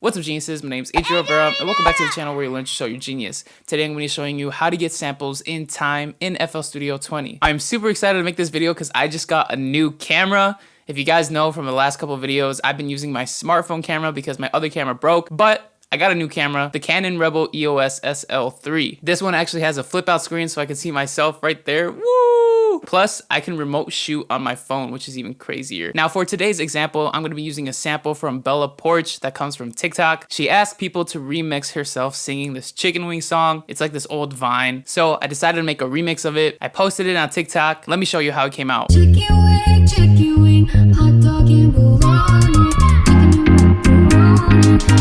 What's up, geniuses? My name is Adriel Vera, and welcome back to the channel where you learn to show your genius. Today I'm going to be showing you how to get samples in time in FL Studio 20. I'm super excited to make this video because I just got a new camera. If you guys know from the last couple of videos, I've been using my smartphone camera because my other camera broke, but I got a new camera, the Canon Rebel EOS SL3. This one actually has a flip out screen so I can see myself right there. Woo! Plus, I can remote shoot on my phone, which is even crazier. Now, for today's example, I'm going to be using a sample from Bella Porch that comes from TikTok. She asked people to remix herself singing this chicken wing song. It's like this old Vine. So I decided to make a remix of it. I posted it on TikTok. Let me show you how it came out. Chicken wing, hot dog and bologna, chicken and macaroni,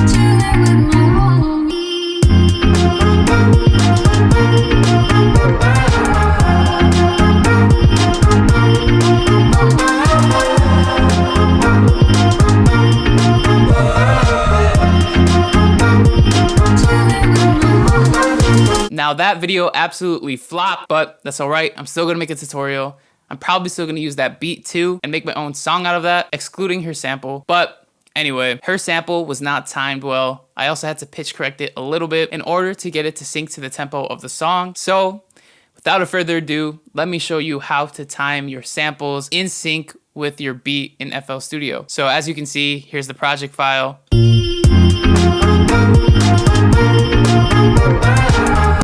chillin' with my homies. Now that video absolutely flopped, but that's all right. I'm still gonna make a tutorial. I'm probably still gonna use that beat too and make my own song out of that, excluding her sample. But anyway, her sample was not timed well. I also had to pitch correct it a little bit in order to get it to sync to the tempo of the song. So without a further ado, let me show you how to time your samples in sync with your beat in FL Studio. So as you can see, here's the project file.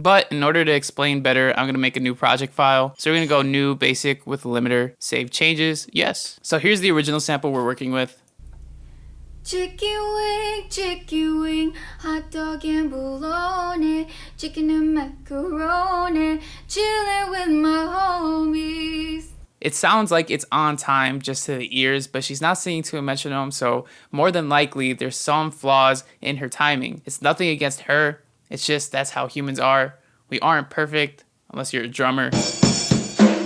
But in order to explain better, I'm gonna make a new project file. So we're gonna go new, basic with limiter, save changes, yes. So here's the original sample we're working with. Chicken wing, hot dog and bologna, chicken and macaroni, chillin' with my homies. It sounds like it's on time just to the ears, but she's not singing to a metronome, so more than likely there's some flaws in her timing. It's nothing against her. It's just that's how humans are. We aren't perfect unless you're a drummer.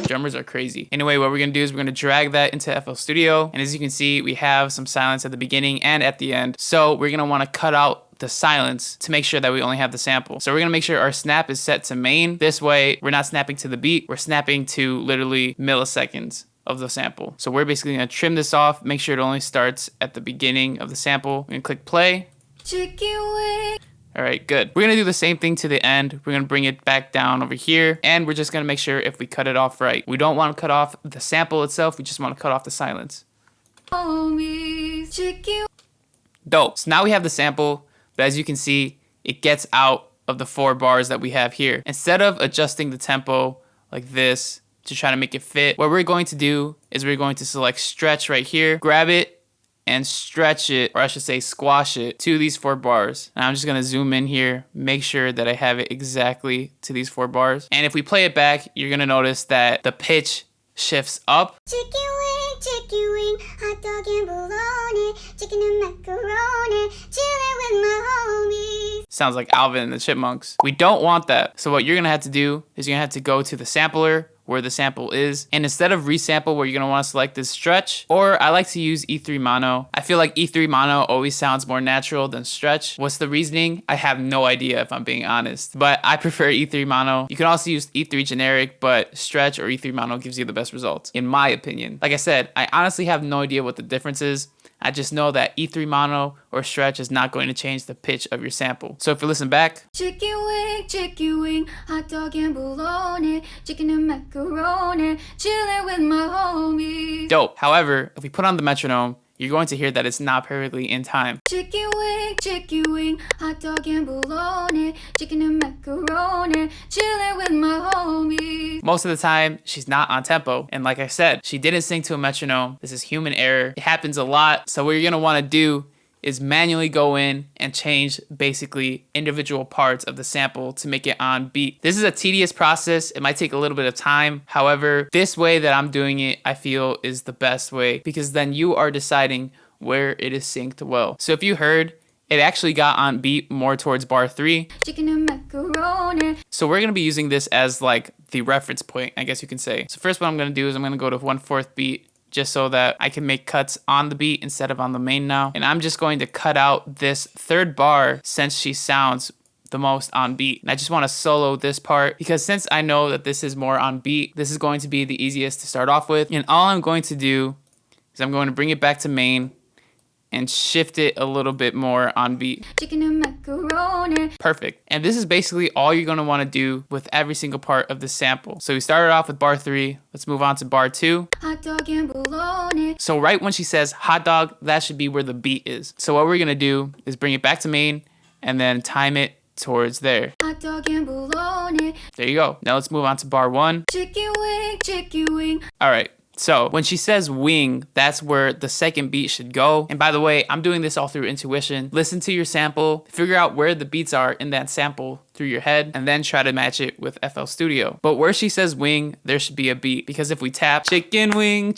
Drummers are crazy. Anyway, what we're gonna do is we're gonna drag that into FL Studio. And as you can see, we have some silence at the beginning and at the end. So we're gonna wanna cut out the silence to make sure that we only have the sample. So we're gonna make sure our snap is set to main. This way, we're not snapping to the beat, we're snapping to literally milliseconds of the sample. So we're basically gonna trim this off, make sure it only starts at the beginning of the sample. We're gonna click play. Chicken wing. All right, good. We're gonna do the same thing to the end. We're gonna bring it back down over here, and we're just gonna make sure if we cut it off right. We don't wanna cut off the sample itself, we just wanna cut off the silence. Homies, chicken. Dope. So now we have the sample, but as you can see, it gets out of the 4 bars that we have here. Instead of adjusting the tempo like this to try to make it fit, what we're going to do is we're going to select stretch right here, grab it, and stretch it, or I should say squash it, to these 4 bars. And I'm just gonna zoom in here, make sure that I have it exactly to these 4 bars. And if we play it back, you're gonna notice that the pitch shifts up. Chicken wing, hot dog and bologna, chicken and macaroni, chillin' with my homies. Sounds like Alvin and the Chipmunks. We don't want that. So what you're gonna have to do is you're gonna have to go to the sampler, where the sample is, and instead of resample where you're gonna wanna select this stretch, or I like to use E3 mono. I feel like E3 mono always sounds more natural than stretch. What's the reasoning? I have no idea if I'm being honest, but I prefer E3 mono. You can also use E3 generic, but stretch or E3 mono gives you the best results, in my opinion. Like I said, I honestly have no idea what the difference is. I just know that E3 mono or stretch is not going to change the pitch of your sample. So if you listen back. Chicken wing, hot dog and bologna, chicken and macaroni, chillin' with my homies. Dope. However, if we put on the metronome, you're going to hear that it's not perfectly in time. Chicken wing, hot dog and bologna, chicken and macaroni, chillin' with my homies. Most of the time, she's not on tempo. And like I said, she didn't sing to a metronome. This is human error. It happens a lot. So what you're gonna wanna do is manually go in and change basically individual parts of the sample to make it on beat. This is a tedious process. It might take a little bit of time. However, this way that I'm doing it, I feel is the best way because then you are deciding where it is synced well. So if you heard, it actually got on beat more towards bar 3. Chicken and macaroni. So we're gonna be using this as like the reference point, I guess you can say. So first what I'm gonna do is I'm gonna go to 1/4 beat just so that I can make cuts on the beat instead of on the main now. And I'm just going to cut out this 3rd bar since she sounds the most on beat. And I just want to solo this part because since I know that this is more on beat, this is going to be the easiest to start off with. And all I'm going to do is I'm going to bring it back to main and shift it a little bit more on beat. Chicken and macaroni. Perfect. And this is basically all you're going to want to do with every single part of the sample. So we started off with bar 3. Let's move on to bar 2. Hot dog and bologna. So right when she says hot dog, that should be where the beat is. So what we're going to do is bring it back to main and then time it towards there. Hot dog and bologna. There you go. Now let's move on to bar 1. Chicken wing, chicken wing. All right. So when she says wing, that's where the second beat should go. And by the way, I'm doing this all through intuition. Listen to your sample, figure out where the beats are in that sample through your head, and then try to match it with FL Studio. But where she says wing, there should be a beat, because if we tap chicken wing,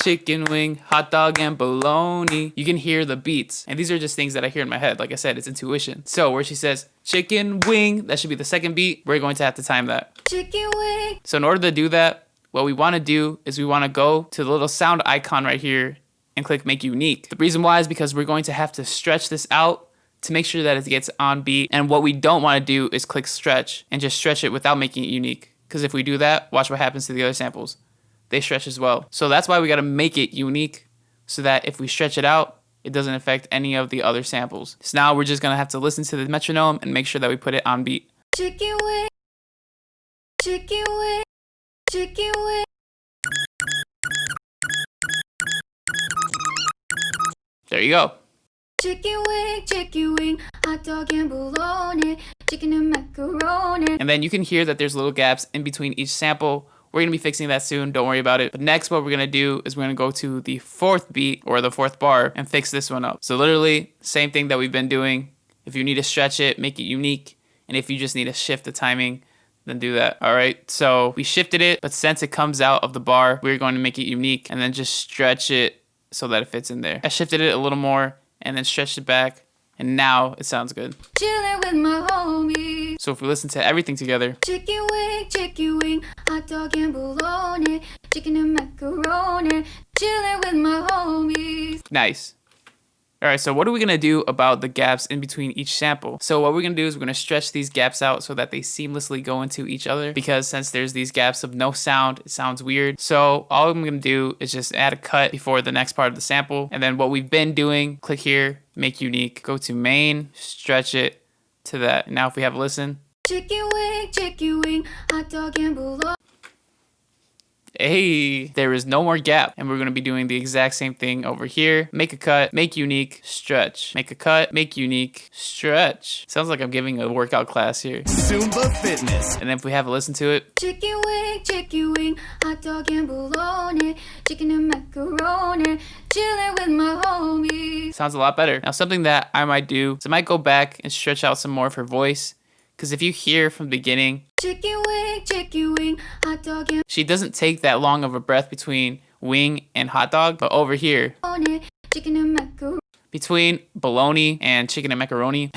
hot dog and bologna, you can hear the beats. And these are just things that I hear in my head. Like I said, it's intuition. So where she says chicken wing, that should be the second beat. We're going to have to time that. Chicken wing. So in order to do that, what we want to do is we want to go to the little sound icon right here and click make unique. The reason why is because we're going to have to stretch this out to make sure that it gets on beat. And what we don't want to do is click stretch and just stretch it without making it unique. Because if we do that, watch what happens to the other samples. They stretch as well. So that's why we got to make it unique so that if we stretch it out, it doesn't affect any of the other samples. So now we're just going to have to listen to the metronome and make sure that we put it on beat. Chicken wing. Chicken wing. Chicken wing. There you go. Chicken wing, hot dog and bologna, chicken and macaroni. And then you can hear that there's little gaps in between each sample. We're going to be fixing that soon. Don't worry about it. But next, what we're going to do is we're going to go to the 4th beat or the 4th bar and fix this one up. So literally, same thing that we've been doing. If you need to stretch it, make it unique. And if you just need to shift the timing, then do that. All right. So we shifted it, but since it comes out of the bar, we're going to make it unique and then just stretch it so that it fits in there. I shifted it a little more and then stretched it back, and now it sounds good. Chilling with my homies. So if we listen to everything together. Chicken wing, hot dog and bologna, chicken and macaroni. Chilling with my homies. Nice. All right, so what are we going to do about the gaps in between each sample? So what we're going to do is we're going to stretch these gaps out so that they seamlessly go into each other, because since there's these gaps of no sound, it sounds weird. So all I'm going to do is just add a cut before the next part of the sample. And then what we've been doing, click here, make unique, go to main, stretch it to that. And now if we have a listen. Chicken wing, hot dog and bologna. Hey, there is no more gap. And we're going to be doing the exact same thing over here. Make a cut, make unique, stretch. Make a cut, make unique, stretch. Sounds like I'm giving a workout class here. Zumba Fitness. And then if we have a listen to it. Chicken wing, hot dog and bologna, chicken and macaroni. Chilling with my homies. Sounds a lot better. Now something that I might do is I might go back and stretch out some more of her voice. Because if you hear from the beginning, Chicken wing, hot dog and she doesn't take that long of a breath between wing and hot dog. But over here, bologna, chicken and macaroni. between bologna and chicken and macaroni,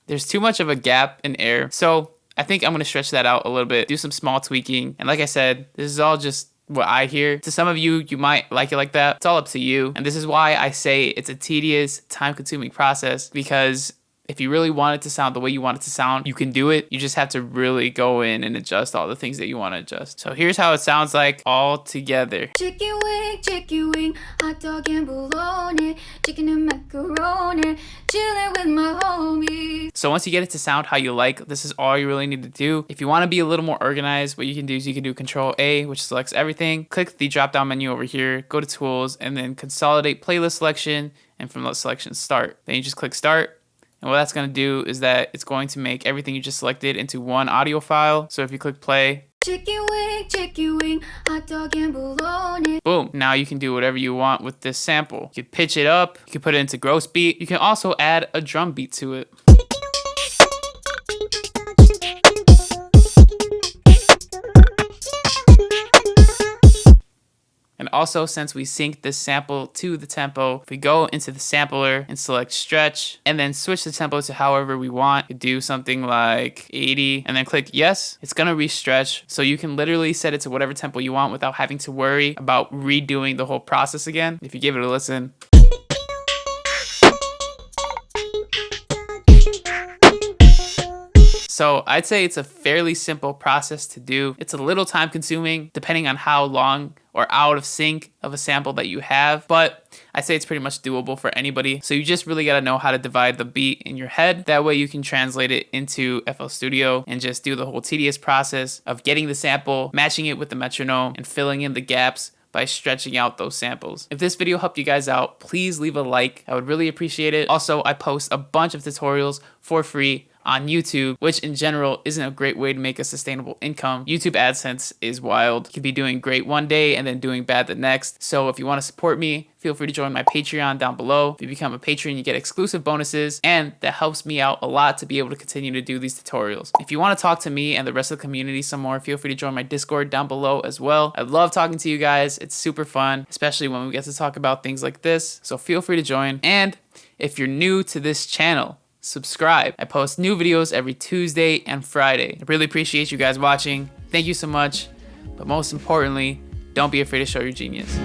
there's too much of a gap in air. So I think I'm going to stretch that out a little bit, do some small tweaking. And like I said, this is all just what I hear. To some of you, you might like it like that. It's all up to you. And this is why I say it's a tedious, time-consuming process, because if you really want it to sound the way you want it to sound, you can do it. You just have to really go in and adjust all the things that you want to adjust. So here's how it sounds like all together. Chicken wing, hot dog and bologna, chicken and macaroni. Chilling with my homies. So once you get it to sound how you like, this is all you really need to do. If you want to be a little more organized, what you can do is you can do Control A, which selects everything. Click the drop down menu over here, go to Tools, and then Consolidate Playlist Selection, and from that selection, Start. Then you just click Start. And what that's going to do is that it's going to make everything you just selected into one audio file. So if you click play, Chicken wing, hot dog and bologna. boom. Now you can do whatever you want with this sample. You can pitch it up. You can put it into gross beat. You can also add a drum beat to it. And also, since we sync this sample to the tempo, if we go into the sampler and select stretch and then switch the tempo to however we want, you do something like 80 and then click yes, it's gonna re-stretch. So you can literally set it to whatever tempo you want without having to worry about redoing the whole process again. If you give it a listen. So I'd say it's a fairly simple process to do. It's a little time consuming depending on how long or out of sync of a sample that you have, but I say it's pretty much doable for anybody. So you just really got to know how to divide the beat in your head. That way you can translate it into FL Studio and just do the whole tedious process of getting the sample, matching it with the metronome, and filling in the gaps by stretching out those samples. If this video helped you guys out, please leave a like. I would really appreciate it. Also, I post a bunch of tutorials for free on YouTube, which in general isn't a great way to make a sustainable income. YouTube AdSense is wild. You could be doing great one day and then doing bad the next. So if you want to support me, feel free to join my Patreon down below. If you become a patron, you get exclusive bonuses, and that helps me out a lot to be able to continue to do these tutorials. If you want to talk to me and the rest of the community some more, feel free to join my Discord down below as well. I love talking to you guys. It's super fun, especially when we get to talk about things like this. So feel free to join. And if you're new to this channel, subscribe. I post new videos every Tuesday and Friday. I really appreciate you guys watching. Thank you so much. But most importantly, don't be afraid to show your genius.